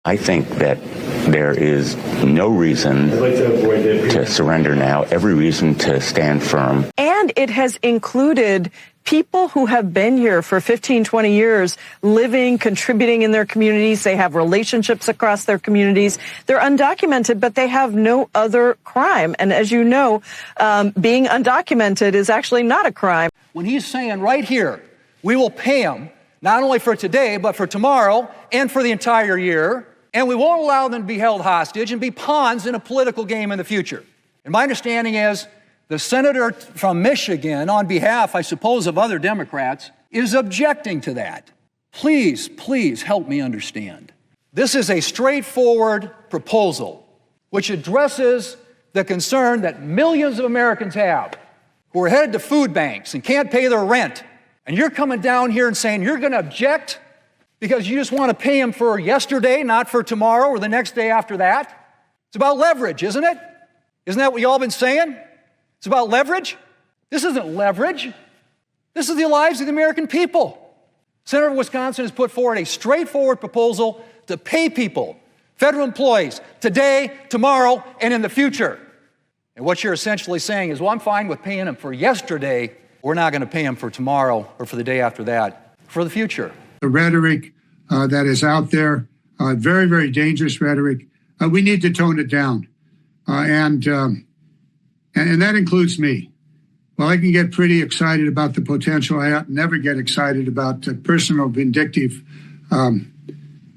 I think that there is no reason to surrender now, every reason to stand firm. And it has included people who have been here for 15, 20 years, living, contributing in their communities. They have relationships across their communities. They're undocumented, but they have no other crime. And as you know, being undocumented is actually not a crime. When he's saying right here, we will pay them not only for today, but for tomorrow and for the entire year, and we won't allow them to be held hostage and be pawns in a political game in the future. And my understanding is the senator from Michigan, on behalf, I suppose, of other Democrats, is objecting to that. Please, please help me understand. This is a straightforward proposal which addresses the concern that millions of Americans have who are headed to food banks and can't pay their rent. And you're coming down here and saying you're going to object because you just want to pay them for yesterday, not for tomorrow or the next day after that? It's about leverage, isn't it? Isn't that what you all been saying? It's about leverage? This isn't leverage. This is the lives of the American people. Senator of Wisconsin has put forward a straightforward proposal to pay people, federal employees, today, tomorrow, and in the future. And what you're essentially saying is, well, I'm fine with paying them for yesterday. We're not going to pay them for tomorrow or for the day after that, for the future. The rhetoric that is out there, very, very dangerous rhetoric. We need to tone it down. And that includes me. Well, I can get pretty excited about the potential. I never get excited about personal vindictive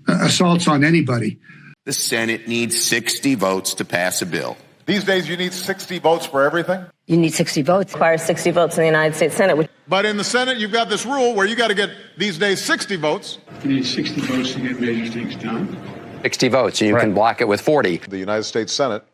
assaults on anybody. The Senate needs 60 votes to pass a bill. These days, you need 60 votes for everything? You need 60 votes. Requires 60 votes in the United States Senate. But in the Senate, you've got this rule where you got to get, these days, 60 votes. You need 60 votes to get major things done. 60 votes, and you can block it with 40. The United States Senate,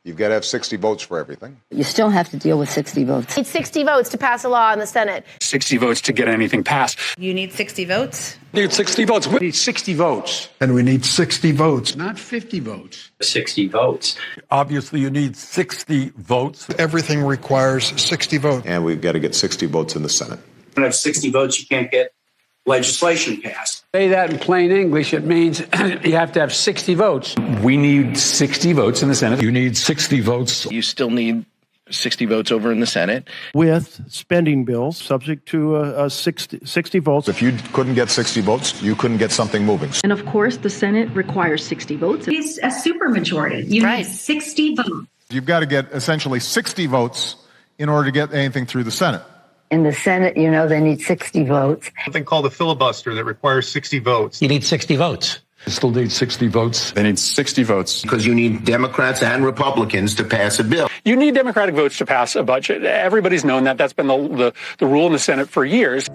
you've got to have 60 votes for everything. You still have to deal with 60 votes. You need 60 votes to pass a law in the Senate. 60 votes to get anything passed. You need 60 votes? We need 60 votes. We need 60 votes. And we need 60 votes. Not 50 votes. 60 votes. Obviously, you need 60 votes. Everything requires 60 votes. And we've got to get 60 votes in the Senate. If you have 60 votes, you can't get legislation passed. Say that in plain English, it means you have to have 60 votes. We need 60 votes in the Senate. You need 60 votes. You still need 60 votes over in the Senate. With spending bills subject to 60 votes. If you couldn't get 60 votes, you couldn't get something moving. And of course, the Senate requires 60 votes. It's a supermajority. You need 60 votes. You've got to get essentially 60 votes in order to get anything through the Senate. In the Senate, you know, they need 60 votes. Something called a filibuster that requires 60 votes. You need 60 votes. You still need 60 votes. They need 60 votes. Because you need Democrats and Republicans to pass a bill. You need Democratic votes to pass a budget. Everybody's known that. That's been the rule in the Senate for years.